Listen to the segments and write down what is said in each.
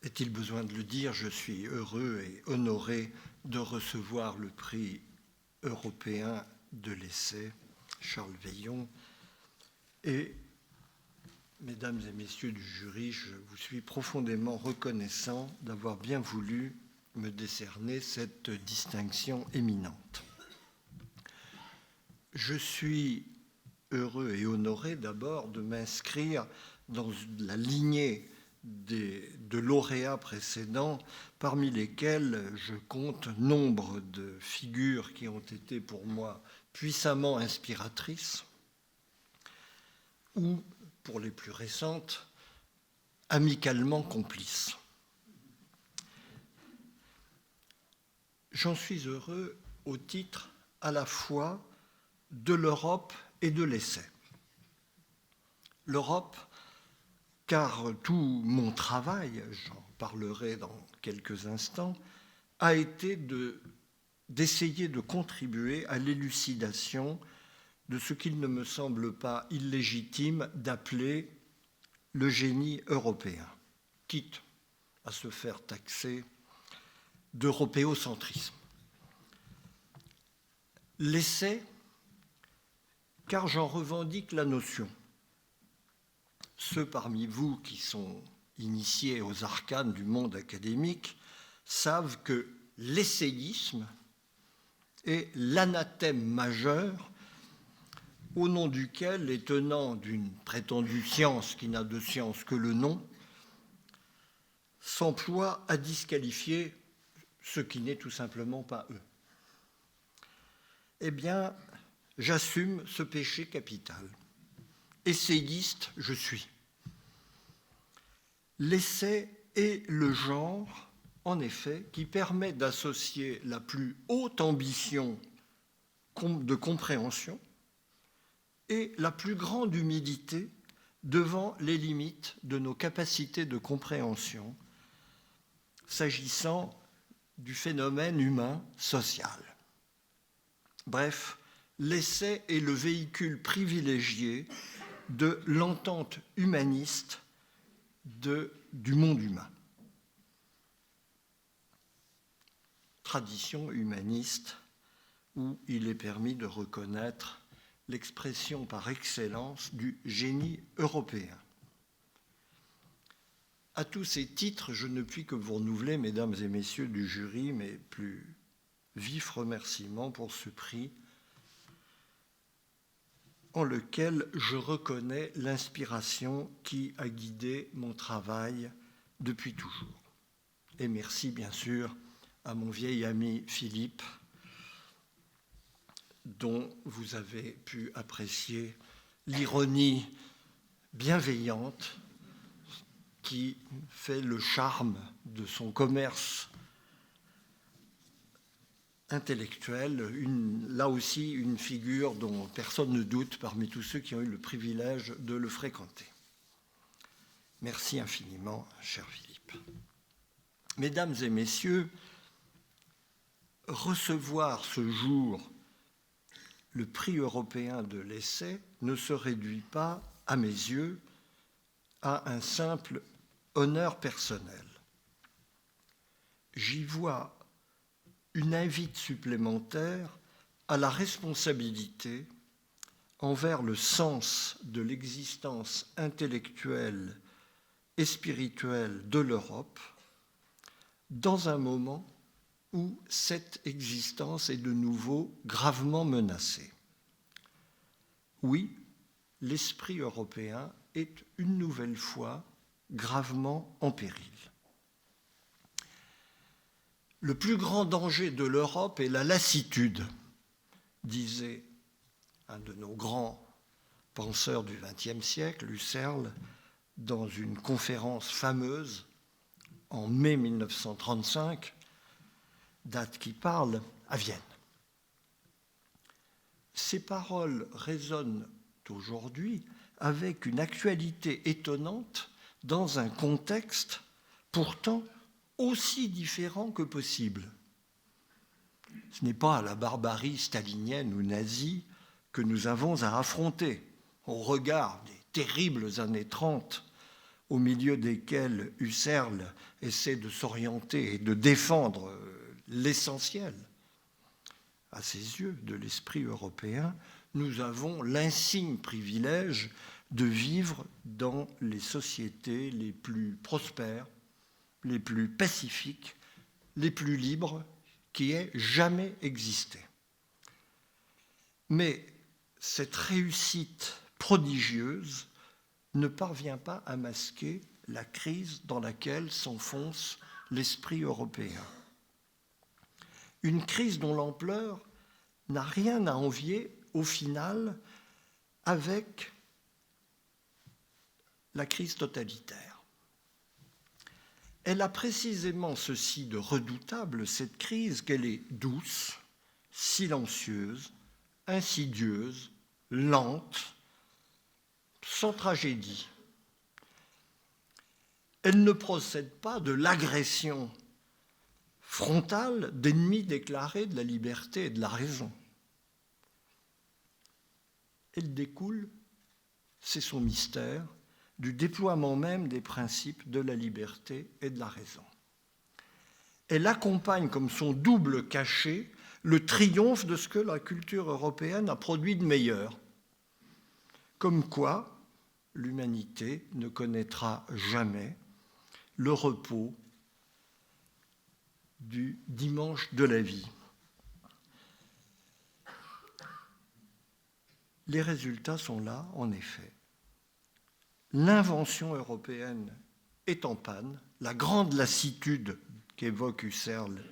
Est-il besoin de le dire, je suis heureux et honoré de recevoir le prix européen de l'essai Charles Veillon. Et, mesdames et messieurs du jury, je vous suis profondément reconnaissant d'avoir bien voulu me décerner cette distinction éminente. Je suis heureux et honoré d'abord de m'inscrire dans la lignée de lauréats précédents, parmi lesquels je compte nombre de figures qui ont été pour moi puissamment inspiratrices, ou, pour les plus récentes, amicalement complices. J'en suis heureux au titre à la fois de l'Europe et de l'essai. L'Europe, car tout mon travail, j'en parlerai dans quelques instants, a été d'essayer de contribuer à l'élucidation de ce qu'il ne me semble pas illégitime d'appeler le génie européen, quitte à se faire taxer d'européocentrisme. L'essai, car j'en revendique la notion. Ceux parmi vous qui sont initiés aux arcanes du monde académique savent que l'essayisme est l'anathème majeur au nom duquel les tenants d'une prétendue science qui n'a de science que le nom s'emploient à disqualifier ce qui n'est tout simplement pas eux. Eh bien, j'assume ce péché capital. Essayiste, je suis. L'essai est le genre, en effet, qui permet d'associer la plus haute ambition de compréhension et la plus grande humilité devant les limites de nos capacités de compréhension, s'agissant du phénomène humain social. Bref, l'essai est le véhicule privilégié de l'entente humaniste du monde humain. Tradition humaniste où il est permis de reconnaître l'expression par excellence du génie européen. À tous ces titres, je ne puis que vous renouveler, mesdames et messieurs du jury, mes plus vifs remerciements pour ce prix en lequel je reconnais l'inspiration qui a guidé mon travail depuis toujours. Et merci bien sûr à mon vieil ami Philippe, dont vous avez pu apprécier l'ironie bienveillante qui fait le charme de son commerce intellectuel, là aussi une figure dont personne ne doute parmi tous ceux qui ont eu le privilège de le fréquenter. Merci infiniment, cher Philippe. Mesdames et messieurs, recevoir ce jour le prix européen de l'essai ne se réduit pas, à mes yeux, à un simple honneur personnel. J'y vois une invite supplémentaire à la responsabilité envers le sens de l'existence intellectuelle et spirituelle de l'Europe dans un moment où cette existence est de nouveau gravement menacée. Oui, l'esprit européen est une nouvelle fois gravement en péril. Le plus grand danger de l'Europe est la lassitude, disait un de nos grands penseurs du XXe siècle, Husserl, dans une conférence fameuse en mai 1935, date qui parle, à Vienne. Ces paroles résonnent aujourd'hui avec une actualité étonnante dans un contexte pourtant aussi différent que possible. Ce n'est pas la barbarie stalinienne ou nazie que nous avons à affronter au regard des terribles années 30 au milieu desquels Husserl essaie de s'orienter et de défendre l'essentiel, à ses yeux, de l'esprit européen, nous avons l'insigne privilège de vivre dans les sociétés les plus prospères, les plus pacifiques, les plus libres qui aient jamais existé. Mais cette réussite prodigieuse ne parvient pas à masquer la crise dans laquelle s'enfonce l'esprit européen. Une crise dont l'ampleur n'a rien à envier, au final, avec la crise totalitaire. Elle a précisément ceci de redoutable, cette crise, qu'elle est douce, silencieuse, insidieuse, lente, sans tragédie. Elle ne procède pas de l'agression frontale d'ennemis déclarés de la liberté et de la raison. Elle découle, c'est son mystère, du déploiement même des principes de la liberté et de la raison. Elle accompagne comme son double cachet le triomphe de ce que la culture européenne a produit de meilleur. Comme quoi, l'humanité ne connaîtra jamais le repos du dimanche de la vie. Les résultats sont là, en effet. L'invention européenne est en panne, la grande lassitude qu'évoque Husserl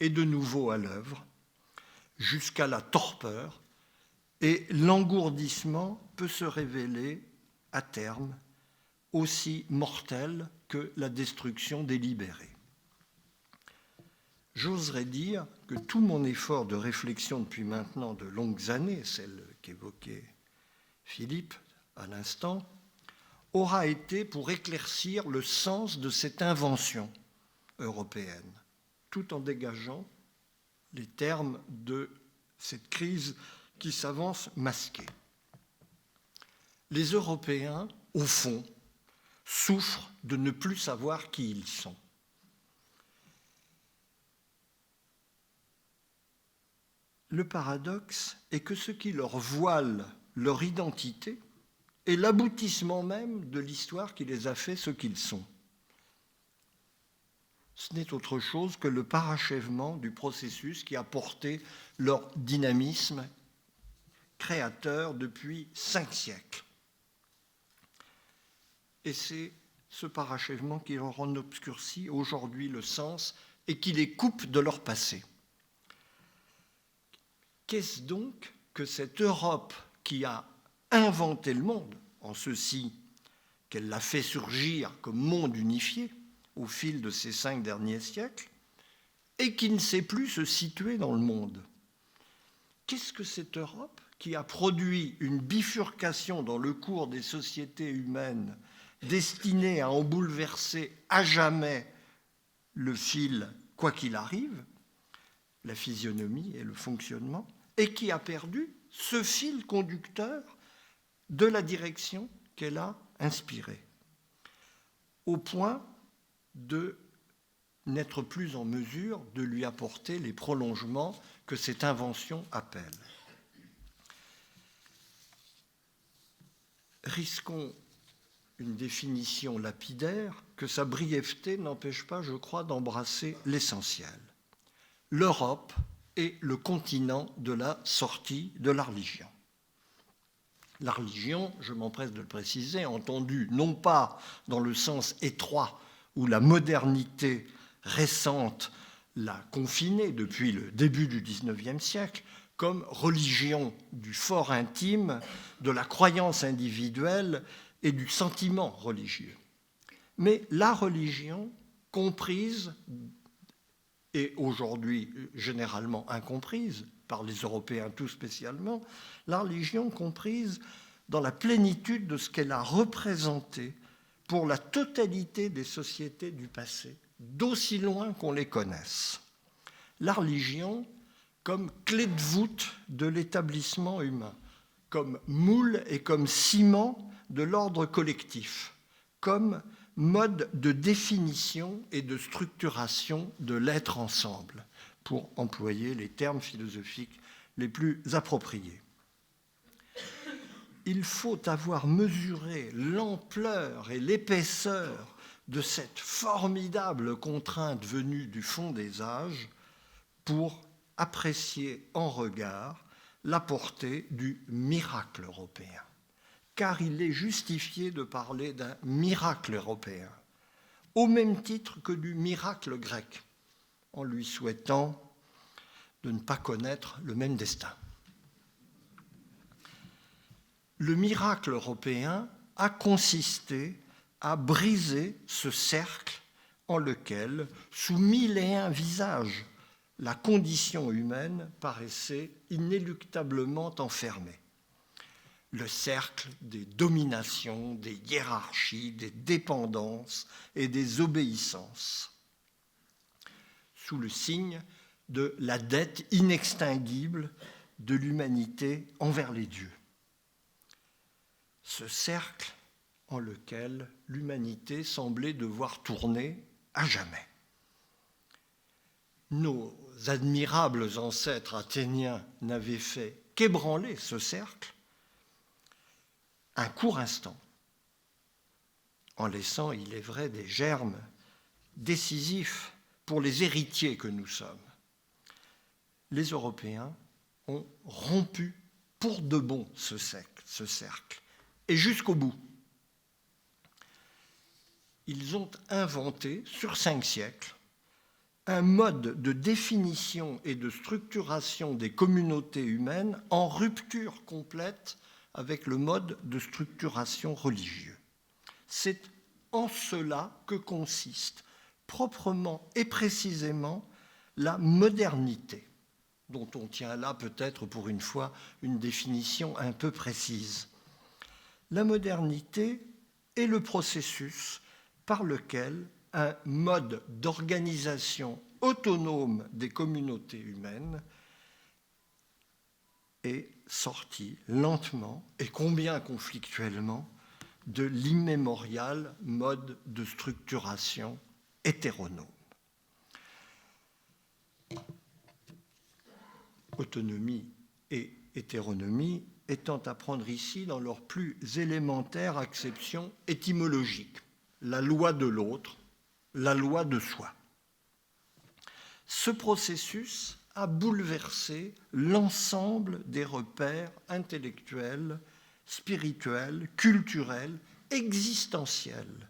est de nouveau à l'œuvre, jusqu'à la torpeur, et l'engourdissement peut se révéler, à terme, aussi mortel que la destruction délibérée. J'oserais dire que tout mon effort de réflexion depuis maintenant de longues années, celle qu'évoquait Philippe à l'instant, aura été pour éclaircir le sens de cette invention européenne, tout en dégageant les termes de cette crise qui s'avance masquée. Les Européens, au fond, souffrent de ne plus savoir qui ils sont. Le paradoxe est que ce qui leur voile leur identité est l'aboutissement même de l'histoire qui les a fait ce qu'ils sont. Ce n'est autre chose que le parachèvement du processus qui a porté leur dynamisme créateur depuis 5 siècles. Et c'est ce parachèvement qui leur en obscurcit aujourd'hui le sens et qui les coupe de leur passé. Qu'est-ce donc que cette Europe qui a inventé le monde, en ceci qu'elle l'a fait surgir comme monde unifié au fil de ces 5 derniers siècles, et qui ne sait plus se situer dans le monde? Qu'est-ce que cette Europe qui a produit une bifurcation dans le cours des sociétés humaines destinée à en bouleverser à jamais le fil, quoi qu'il arrive, la physionomie et le fonctionnement, et qui a perdu ce fil conducteur de la direction qu'elle a inspirée, au point de n'être plus en mesure de lui apporter les prolongements que cette invention appelle. Risquons une définition lapidaire que sa brièveté n'empêche pas, je crois, d'embrasser l'essentiel. L'Europe est le continent de la sortie de la religion. La religion, je m'empresse de le préciser, entendue non pas dans le sens étroit où la modernité récente l'a confinée depuis le début du XIXe siècle, comme religion du fort intime, de la croyance individuelle et du sentiment religieux. Mais la religion comprise, et aujourd'hui généralement incomprise, par les Européens tout spécialement, la religion comprise dans la plénitude de ce qu'elle a représenté pour la totalité des sociétés du passé, d'aussi loin qu'on les connaisse. La religion comme clé de voûte de l'établissement humain, comme moule et comme ciment de l'ordre collectif, comme mode de définition et de structuration de l'être ensemble, pour employer les termes philosophiques les plus appropriés. Il faut avoir mesuré l'ampleur et l'épaisseur de cette formidable contrainte venue du fond des âges pour apprécier en regard la portée du miracle européen. Car il est justifié de parler d'un miracle européen, au même titre que du miracle grec, en lui souhaitant de ne pas connaître le même destin. Le miracle européen a consisté à briser ce cercle en lequel, sous 1001 visages, la condition humaine paraissait inéluctablement enfermée. Le cercle des dominations, des hiérarchies, des dépendances et des obéissances, sous le signe de la dette inextinguible de l'humanité envers les dieux. Ce cercle en lequel l'humanité semblait devoir tourner à jamais. Nos admirables ancêtres athéniens n'avaient fait qu'ébranler ce cercle un court instant, en laissant, il est vrai, des germes décisifs pour les héritiers que nous sommes. Les Européens ont rompu pour de bon ce cercle, et jusqu'au bout. Ils ont inventé, sur 5 siècles, un mode de définition et de structuration des communautés humaines en rupture complète avec le mode de structuration religieux. C'est en cela que consiste proprement et précisément la modernité, dont on tient là peut-être pour une fois une définition un peu précise. La modernité est le processus par lequel un mode d'organisation autonome des communautés humaines est sorti lentement et combien conflictuellement de l'immémorial mode de structuration hétéronome. Autonomie et hétéronomie étant à prendre ici dans leur plus élémentaire acception étymologique, la loi de l'autre, la loi de soi. Ce processus a bouleversé l'ensemble des repères intellectuels, spirituels, culturels, existentiels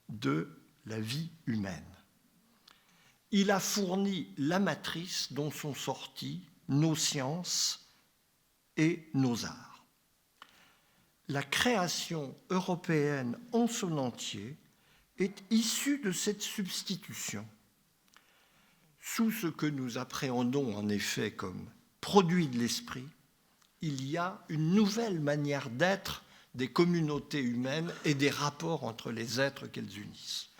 de la vie humaine. Il a fourni la matrice dont sont sortis nos sciences et nos arts. La création européenne en son entier est issue de cette substitution. Sous ce que nous appréhendons en effet comme produit de l'esprit, il y a une nouvelle manière d'être des communautés humaines et des rapports entre les êtres qu'elles unissent.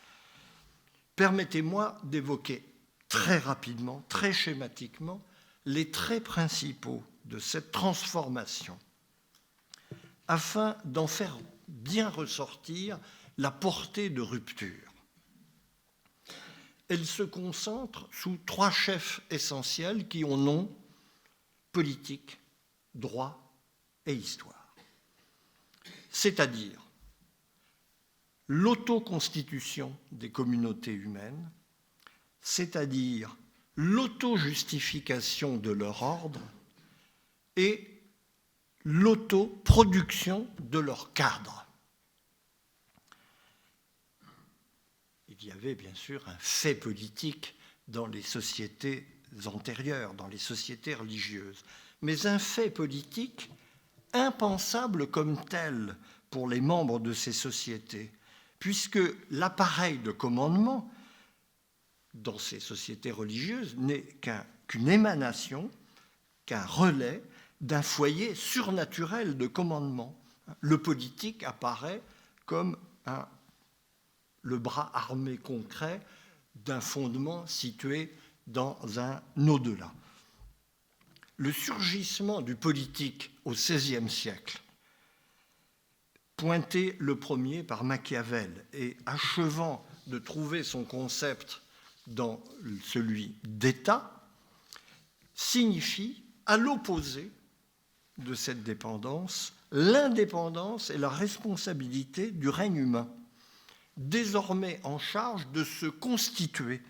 Permettez-moi d'évoquer très rapidement, très schématiquement, les traits principaux de cette transformation, afin d'en faire bien ressortir la portée de rupture. Elle se concentre sous 3 chefs essentiels qui ont nom, politique, droit et histoire. C'est-à-dire l'autoconstitution des communautés humaines, c'est-à-dire l'auto-justification de leur ordre et l'autoproduction de leur cadre. Il y avait bien sûr un fait politique dans les sociétés antérieures, dans les sociétés religieuses, mais un fait politique impensable comme tel pour les membres de ces sociétés, puisque l'appareil de commandement dans ces sociétés religieuses n'est qu'une émanation, qu'un relais d'un foyer surnaturel de commandement. Le politique apparaît comme le bras armé concret d'un fondement situé dans un au-delà. Le surgissement du politique au XVIe siècle pointé le premier par Machiavel et achevant de trouver son concept dans celui d'État, signifie, à l'opposé de cette dépendance, l'indépendance et la responsabilité du règne humain, désormais en charge de se constituer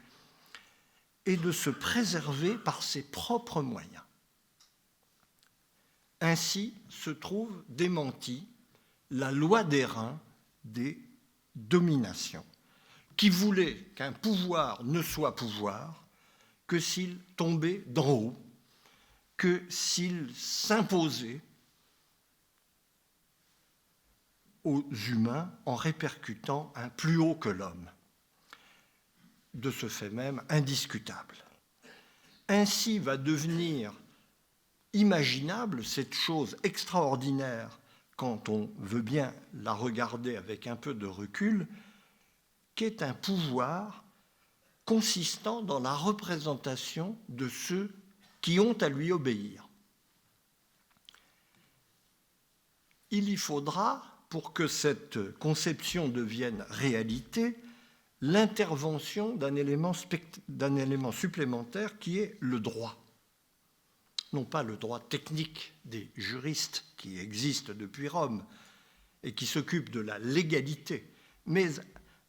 et de se préserver par ses propres moyens. Ainsi se trouve démentie la loi d'airain des dominations, qui voulait qu'un pouvoir ne soit pouvoir que s'il tombait d'en haut, que s'il s'imposait aux humains en répercutant un plus haut que l'homme, de ce fait même indiscutable. Ainsi va devenir imaginable cette chose extraordinaire quand on veut bien la regarder avec un peu de recul, qu'est un pouvoir consistant dans la représentation de ceux qui ont à lui obéir. Il y faudra, pour que cette conception devienne réalité, l'intervention d'un élément supplémentaire qui est le droit. Non pas le droit technique des juristes qui existent depuis Rome et qui s'occupent de la légalité, mais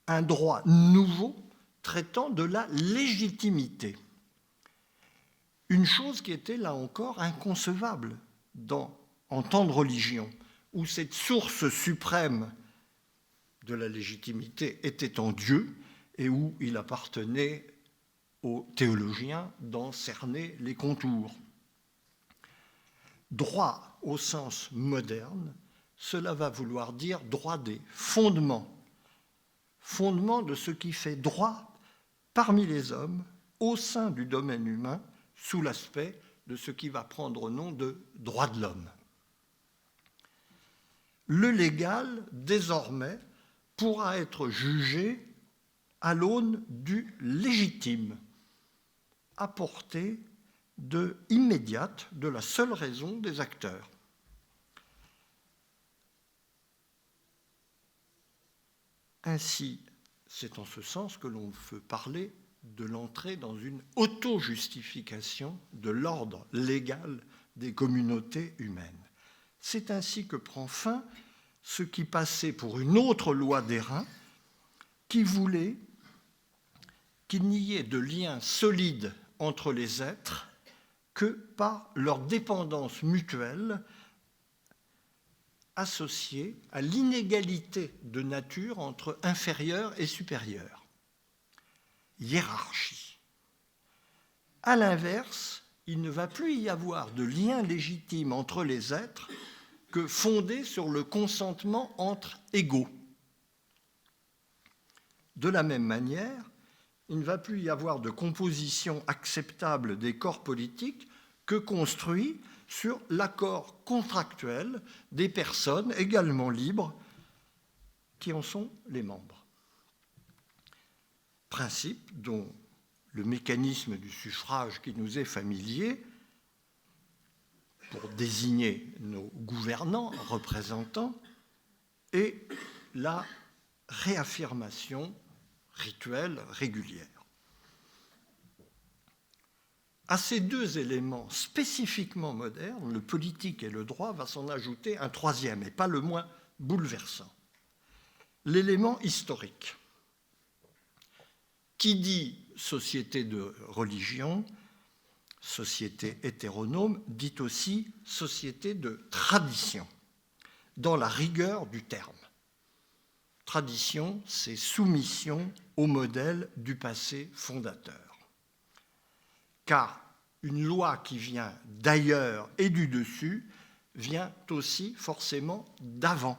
un droit nouveau traitant de la légitimité. Une chose qui était là encore inconcevable en temps de religion, où cette source suprême de la légitimité était en Dieu et où il appartenait aux théologiens d'en cerner les contours. Droit au sens moderne, cela va vouloir dire droit des fondements, fondements de ce qui fait droit parmi les hommes au sein du domaine humain sous l'aspect de ce qui va prendre nom de droit de l'homme. Le légal, désormais, pourra être jugé à l'aune du légitime, à portée immédiate de la seule raison des acteurs. Ainsi, c'est en ce sens que l'on veut parler de l'entrée dans une auto-justification de l'ordre légal des communautés humaines. C'est ainsi que prend fin ce qui passait pour une autre loi d'airain qui voulait qu'il n'y ait de lien solide entre les êtres que par leur dépendance mutuelle associée à l'inégalité de nature entre inférieur et supérieur. Hiérarchie. À l'inverse, il ne va plus y avoir de lien légitime entre les êtres que fondé sur le consentement entre égaux. De la même manière, il ne va plus y avoir de composition acceptable des corps politiques que construit sur l'accord contractuel des personnes également libres qui en sont les membres. Principe dont le mécanisme du suffrage qui nous est familier pour désigner nos gouvernants, représentants, et la réaffirmation rituelle régulière. À ces deux éléments spécifiquement modernes, le politique et le droit, va s'en ajouter un troisième, et pas le moins bouleversant, l'élément historique. Qui dit société de religion, société hétéronome, dit aussi société de tradition, dans la rigueur du terme. Tradition, c'est soumission au modèle du passé fondateur. Car une loi qui vient d'ailleurs et du dessus vient aussi forcément d'avant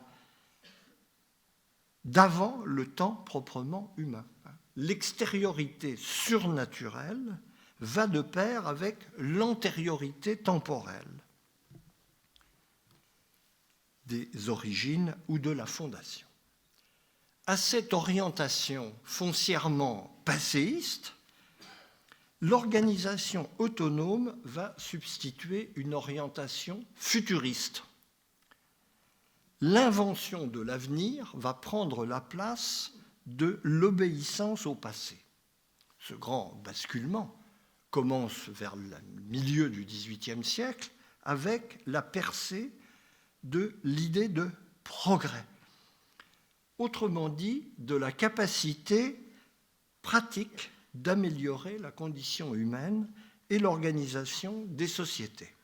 le temps proprement humain. L'extériorité surnaturelle va de pair avec l'antériorité temporelle des origines ou de la fondation. À cette orientation foncièrement passéiste, l'organisation autonome va substituer une orientation futuriste. l'invention de l'avenir va prendre la place de l'obéissance au passé. Ce grand basculement commence vers le milieu du XVIIIe siècle avec la percée de l'idée de progrès. Autrement dit, de la capacité pratique d'améliorer la condition humaine et l'organisation des sociétés.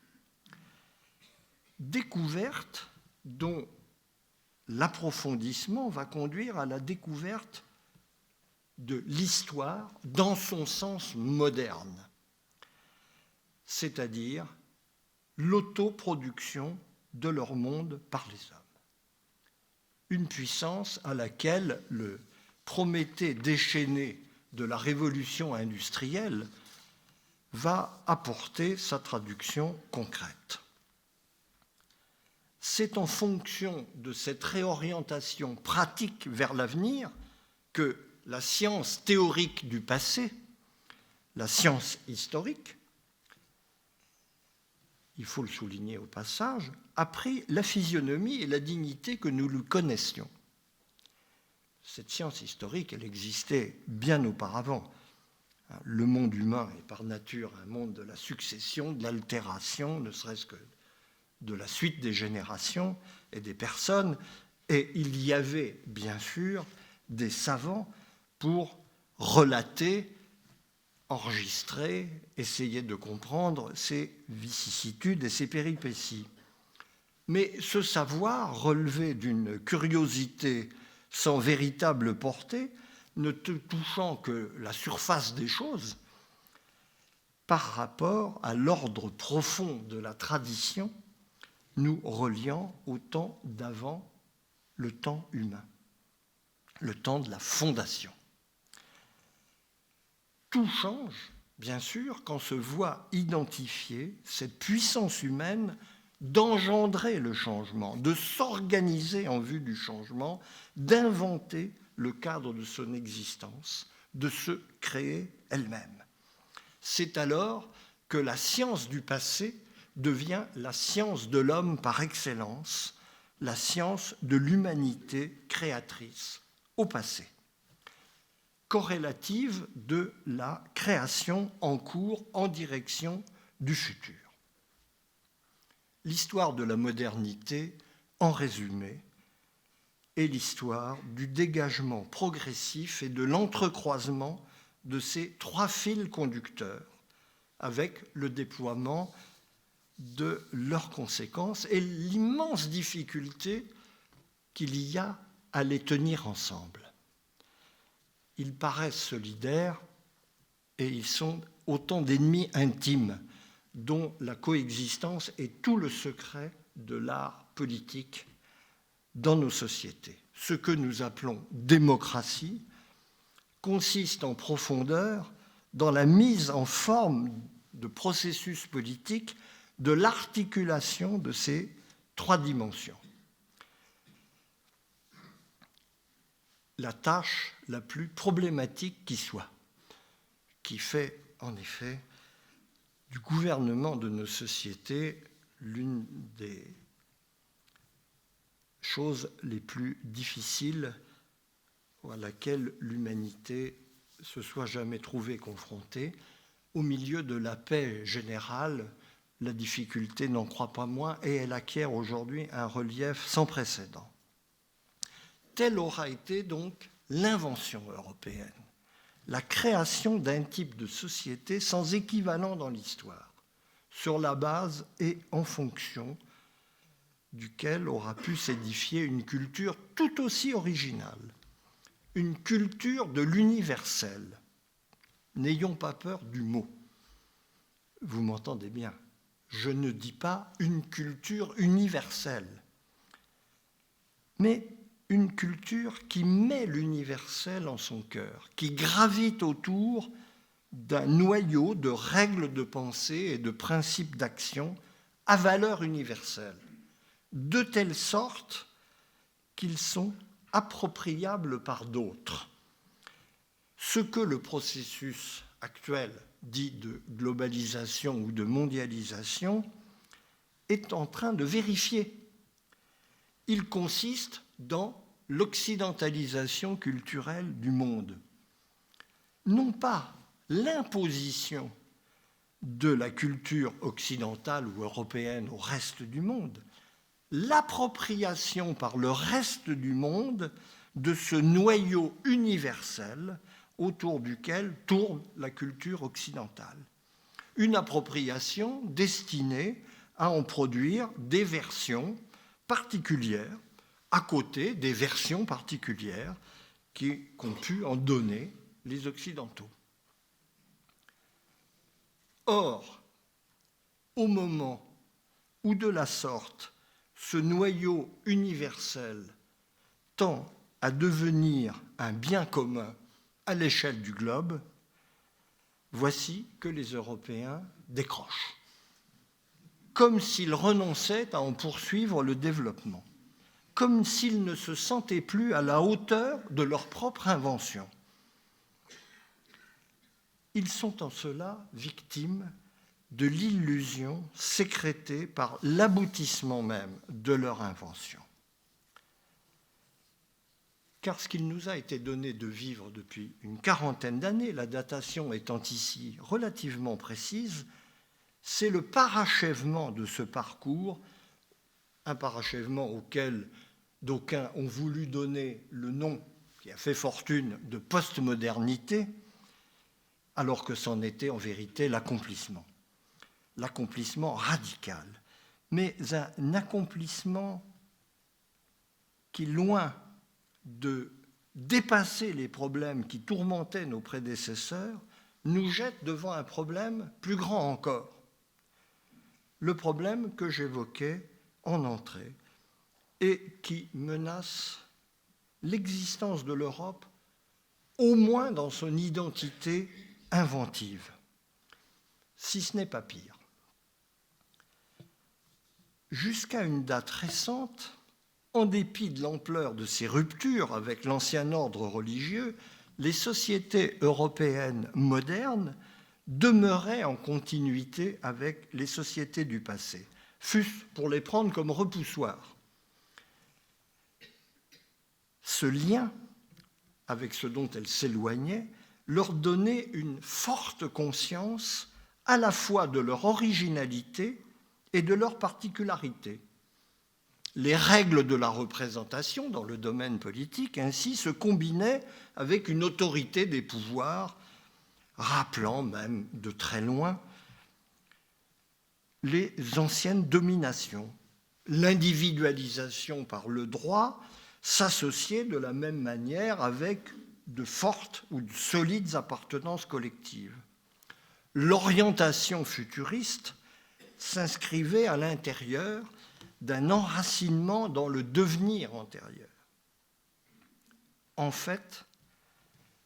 Découverte dont l'approfondissement va conduire à la découverte de l'histoire dans son sens moderne, c'est-à-dire l'autoproduction de leur monde par les hommes. Une puissance à laquelle le Prométhée déchaîné de la révolution industrielle va apporter sa traduction concrète. C'est en fonction de cette réorientation pratique vers l'avenir que la science théorique du passé, la science historique, il faut le souligner au passage, a pris la physionomie et la dignité que nous lui connaissions. Cette science historique, elle existait bien auparavant. Le monde humain est par nature un monde de la succession, de l'altération, ne serait-ce que de la suite des générations et des personnes. Et il y avait, bien sûr, des savants pour relater, enregistrer, essayer de comprendre ces vicissitudes et ces péripéties. Mais ce savoir relevait d'une curiosité sans véritable portée, ne touchant que la surface des choses, par rapport à l'ordre profond de la tradition, nous reliant au temps d'avant le temps humain, le temps de la fondation. Tout change, bien sûr, quand se voit identifier cette puissance humaine d'engendrer le changement, de s'organiser en vue du changement, d'inventer le cadre de son existence, de se créer elle-même. C'est alors que la science du passé devient la science de l'homme par excellence, la science de l'humanité créatrice au passé, corrélative de la création en cours en direction du futur. L'histoire de la modernité, en résumé, est l'histoire du dégagement progressif et de l'entrecroisement de ces trois fils conducteurs avec le déploiement de leurs conséquences et l'immense difficulté qu'il y a à les tenir ensemble. Ils paraissent solidaires et ils sont autant d'ennemis intimes dont la coexistence est tout le secret de l'art politique dans nos sociétés. Ce que nous appelons démocratie consiste en profondeur dans la mise en forme de processus politiques de l'articulation de ces trois dimensions. La tâche la plus problématique qui soit, qui fait en effet du gouvernement de nos sociétés l'une des choses les plus difficiles à laquelle l'humanité se soit jamais trouvée confrontée. Au milieu de la paix générale, la difficulté n'en croît pas moins et elle acquiert aujourd'hui un relief sans précédent. Telle aura été donc l'invention européenne, la création d'un type de société sans équivalent dans l'histoire, sur la base et en fonction duquel aura pu s'édifier une culture tout aussi originale, une culture de l'universel. N'ayons pas peur du mot. Vous m'entendez bien, je ne dis pas une culture universelle, mais une culture qui met l'universel en son cœur, qui gravite autour d'un noyau de règles de pensée et de principes d'action à valeur universelle, de telle sorte qu'ils sont appropriables par d'autres. Ce que le processus actuel dit de globalisation ou de mondialisation est en train de vérifier. il consiste dans l'occidentalisation culturelle du monde. Non pas l'imposition de la culture occidentale ou européenne au reste du monde, l'appropriation par le reste du monde de ce noyau universel autour duquel tourne la culture occidentale. Une appropriation destinée à en produire des versions particulières, à côté des versions particulières qu'ont pu en donner les Occidentaux. Or, au moment où de la sorte ce noyau universel tend à devenir un bien commun à l'échelle du globe, voici que les Européens décrochent, comme s'ils renonçaient à en poursuivre le développement, comme s'ils ne se sentaient plus à la hauteur de leur propre invention. Ils sont en cela victimes de l'illusion sécrétée par l'aboutissement même de leur invention. Car ce qu'il nous a été donné de vivre depuis une quarantaine d'années, la datation étant ici relativement précise, c'est le parachèvement de ce parcours, un parachèvement auquel d'aucuns ont voulu donner le nom qui a fait fortune de postmodernité, alors que c'en était en vérité l'accomplissement radical, mais un accomplissement qui, loin de dépasser les problèmes qui tourmentaient nos prédécesseurs, nous jette devant un problème plus grand encore, le problème que j'évoquais en entrée et qui menace l'existence de l'Europe, au moins dans son identité inventive, si ce n'est pas pire. Jusqu'à une date récente, en dépit de l'ampleur de ces ruptures avec l'ancien ordre religieux, les sociétés européennes modernes demeuraient en continuité avec les sociétés du passé, fût-ce pour les prendre comme repoussoirs. Ce lien avec ce dont elles s'éloignaient leur donnait une forte conscience à la fois de leur originalité et de leur particularité. Les règles de la représentation dans le domaine politique ainsi se combinaient avec une autorité des pouvoirs, rappelant même de très loin les anciennes dominations. L'individualisation par le droit s'associait de la même manière avec de fortes ou de solides appartenances collectives. L'orientation futuriste s'inscrivait à l'intérieur d'un enracinement dans le devenir antérieur. En fait,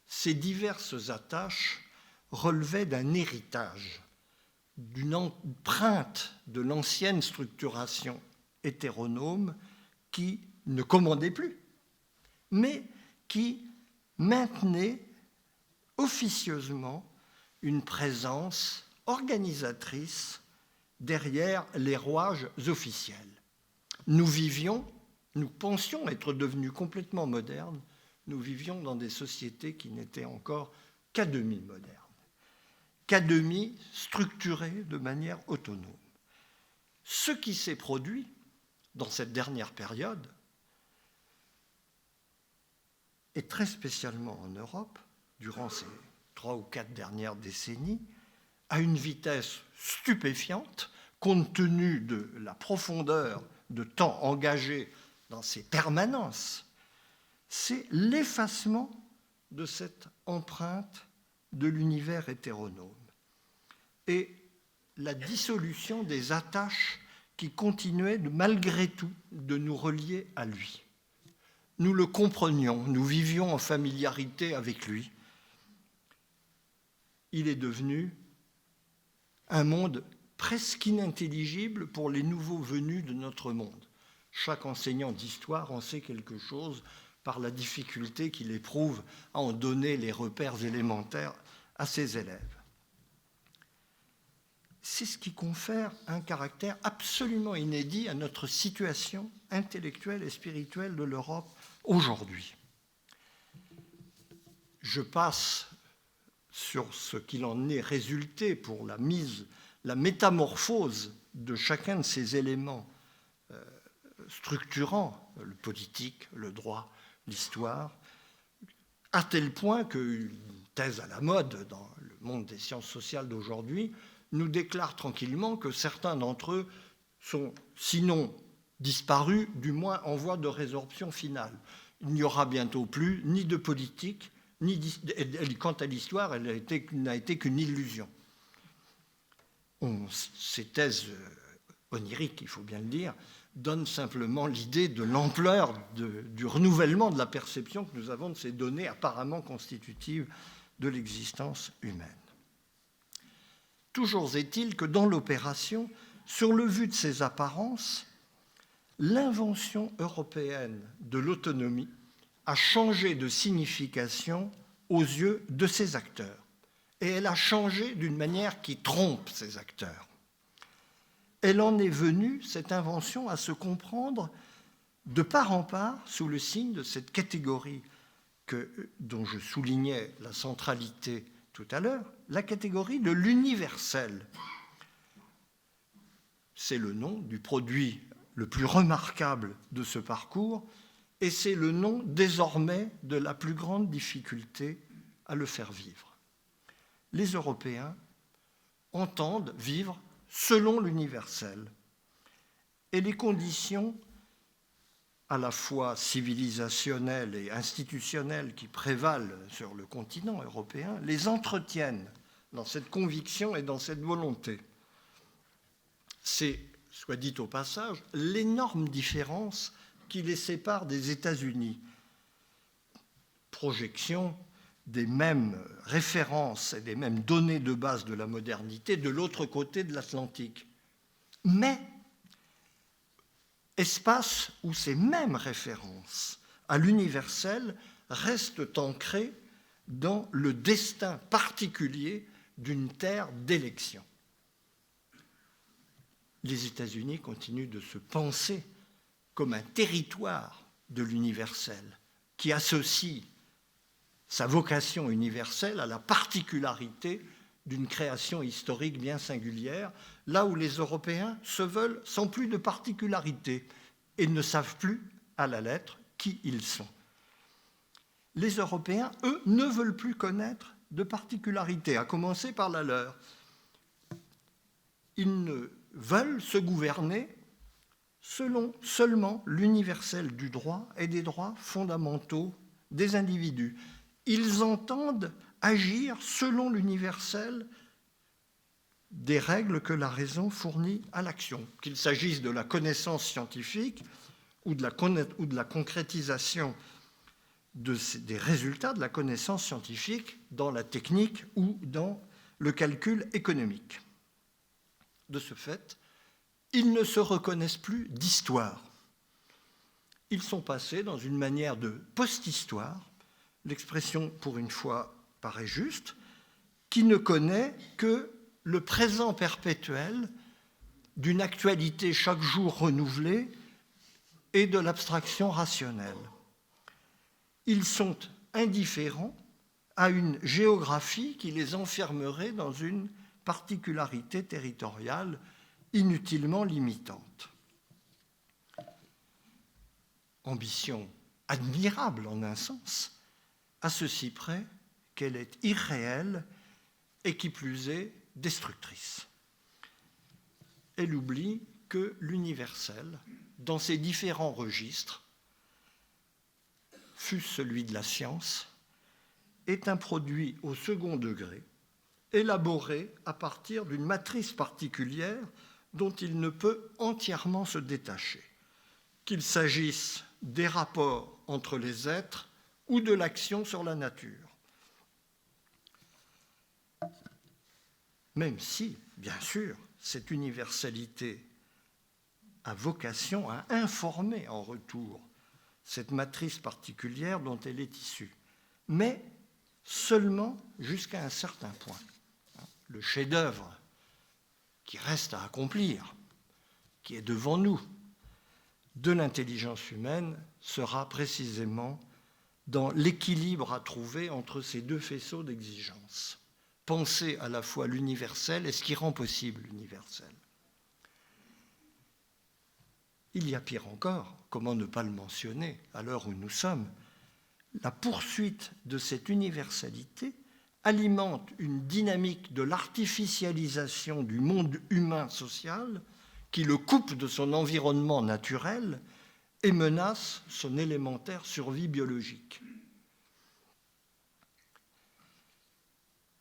ces diverses attaches relevaient d'un héritage, d'une empreinte de l'ancienne structuration hétéronome qui ne commandait plus, mais qui maintenait officieusement une présence organisatrice derrière les rouages officiels. Nous pensions être devenus complètement modernes, nous vivions dans des sociétés qui n'étaient encore qu'à demi modernes, qu'à demi structurées de manière autonome. Ce qui s'est produit dans cette dernière période, et très spécialement en Europe, durant ces 3 ou 4 dernières décennies, à une vitesse stupéfiante, compte tenu de la profondeur de temps engagé dans ces permanences, c'est l'effacement de cette empreinte de l'univers hétéronome et la dissolution des attaches qui continuaient malgré tout de nous relier à lui. Nous le comprenions, nous vivions en familiarité avec lui. Il est devenu un monde presque inintelligible pour les nouveaux venus de notre monde. Chaque enseignant d'histoire en sait quelque chose par la difficulté qu'il éprouve à en donner les repères élémentaires à ses élèves. c'est ce qui confère un caractère absolument inédit à notre situation intellectuelle et spirituelle de l'Europe aujourd'hui. Je passe sur ce qu'il en est résulté pour la métamorphose de chacun de ces éléments structurants, le politique, le droit, l'histoire, à tel point qu'une thèse à la mode dans le monde des sciences sociales d'aujourd'hui nous déclare tranquillement que certains d'entre eux sont, sinon disparus, du moins en voie de résorption finale. Il n'y aura bientôt plus ni de politique, quant à l'histoire, elle n'a été qu'une illusion. Ces thèses oniriques, il faut bien le dire, donnent simplement l'idée de l'ampleur du renouvellement de la perception que nous avons de ces données apparemment constitutives de l'existence humaine. Toujours est-il que dans l'opération, sur le vu de ces apparences, l'invention européenne de l'autonomie a changé de signification aux yeux de ses acteurs. Et elle a changé d'une manière qui trompe ces acteurs. Elle en est venue, cette invention, à se comprendre de part en part sous le signe de cette catégorie dont je soulignais la centralité tout à l'heure, la catégorie de l'universel. C'est le nom du produit le plus remarquable de ce parcours, et c'est le nom désormais de la plus grande difficulté à le faire vivre. Les Européens entendent vivre selon l'universel, et les conditions à la fois civilisationnelles et institutionnelles qui prévalent sur le continent européen les entretiennent dans cette conviction et dans cette volonté. C'est, soit dit au passage, l'énorme différence qui les sépare des États-Unis. Projection des mêmes références et des mêmes données de base de la modernité de l'autre côté de l'Atlantique. Mais espace où ces mêmes références à l'universel restent ancrées dans le destin particulier d'une terre d'élection. Les États-Unis continuent de se penser comme un territoire de l'universel qui associe sa vocation universelle à la particularité d'une création historique bien singulière, là où les Européens se veulent sans plus de particularité et ne savent plus à la lettre qui ils sont. Les Européens, eux, ne veulent plus connaître de particularité, à commencer par la leur. Ils ne veulent se gouverner selon seulement l'universel du droit et des droits fondamentaux des individus. Ils entendent agir selon l'universel des règles que la raison fournit à l'action, qu'il s'agisse de la connaissance scientifique ou de la concrétisation des résultats de la connaissance scientifique dans la technique ou dans le calcul économique. De ce fait, ils ne se reconnaissent plus d'histoire. Ils sont passés dans une manière de post-histoire, l'expression, pour une fois, paraît juste, qui ne connaît que le présent perpétuel d'une actualité chaque jour renouvelée et de l'abstraction rationnelle. Ils sont indifférents à une géographie qui les enfermerait dans une particularité territoriale inutilement limitante. Ambition admirable en un sens, à ceci près qu'elle est irréelle et qui plus est destructrice. Elle oublie que l'universel, dans ses différents registres, fût celui de la science, est un produit au second degré, élaboré à partir d'une matrice particulière dont il ne peut entièrement se détacher, qu'il s'agisse des rapports entre les êtres ou de l'action sur la nature. Même si, bien sûr, cette universalité a vocation à informer en retour cette matrice particulière dont elle est issue, mais seulement jusqu'à un certain point. Le chef-d'œuvre qui reste à accomplir, qui est devant nous, de l'intelligence humaine sera précisément dans l'équilibre à trouver entre ces deux faisceaux d'exigence. Penser à la fois l'universel et ce qui rend possible l'universel. Il y a pire encore, comment ne pas le mentionner à l'heure où nous sommes, la poursuite de cette universalité alimente une dynamique de l'artificialisation du monde humain social qui le coupe de son environnement naturel et menace son élémentaire survie biologique.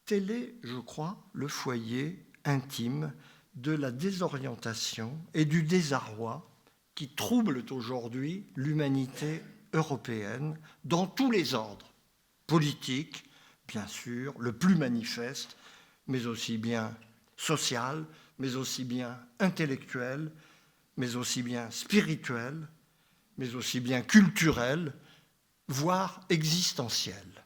Tel est, je crois, le foyer intime de la désorientation et du désarroi qui troublent aujourd'hui l'humanité européenne dans tous les ordres, politiques, bien sûr, le plus manifeste, mais aussi bien social, mais aussi bien intellectuel, mais aussi bien spirituel, mais aussi bien culturel, voire existentiel.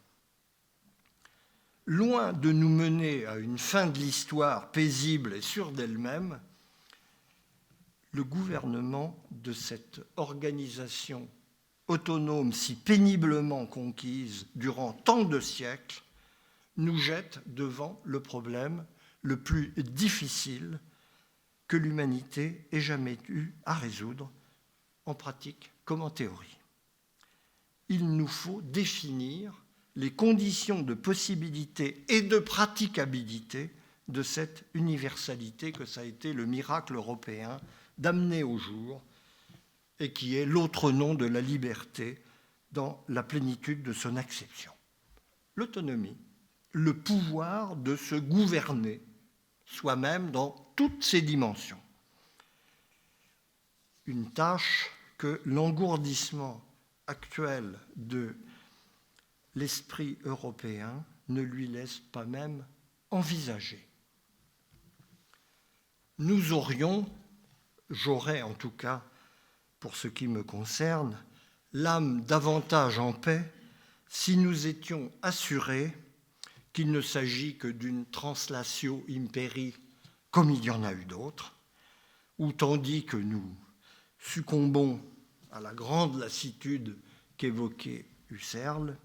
Loin de nous mener à une fin de l'histoire paisible et sûre d'elle-même, le gouvernement de cette organisation autonome si péniblement conquise durant tant de siècles nous jette devant le problème le plus difficile que l'humanité ait jamais eu à résoudre, en pratique comme en théorie. Il nous faut définir les conditions de possibilité et de praticabilité de cette universalité que ça a été le miracle européen d'amener au jour et qui est l'autre nom de la liberté dans la plénitude de son acception. L'autonomie, le pouvoir de se gouverner soi-même dans toutes ses dimensions. Une tâche que l'engourdissement actuel de l'esprit européen ne lui laisse pas même envisager. Nous aurions, j'aurais en tout cas, pour ce qui me concerne, l'âme davantage en paix si nous étions assurés qu'il ne s'agit que d'une translatio imperii comme il y en a eu d'autres, où tandis que nous succombons à la grande lassitude qu'évoquait Husserl,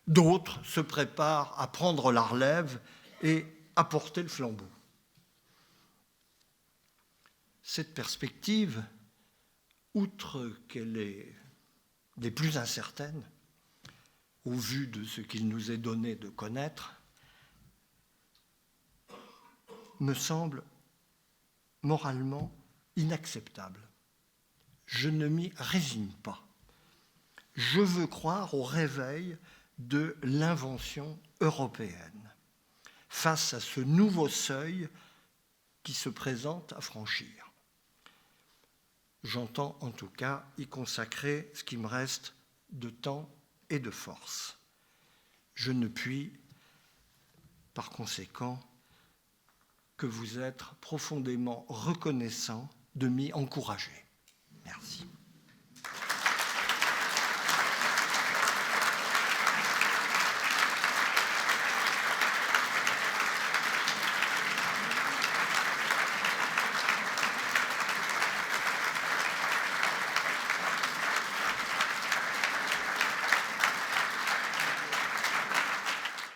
d'autres se préparent à prendre la relève et à porter le flambeau. Cette perspective, outre qu'elle est des plus incertaines, au vu de ce qu'il nous est donné de connaître, me semble moralement inacceptable. Je ne m'y résigne pas. Je veux croire au réveil de l'invention européenne face à ce nouveau seuil qui se présente à franchir. J'entends en tout cas y consacrer ce qui me reste de temps et de force. Je ne puis, par conséquent, que vous être profondément reconnaissant de m'y encourager.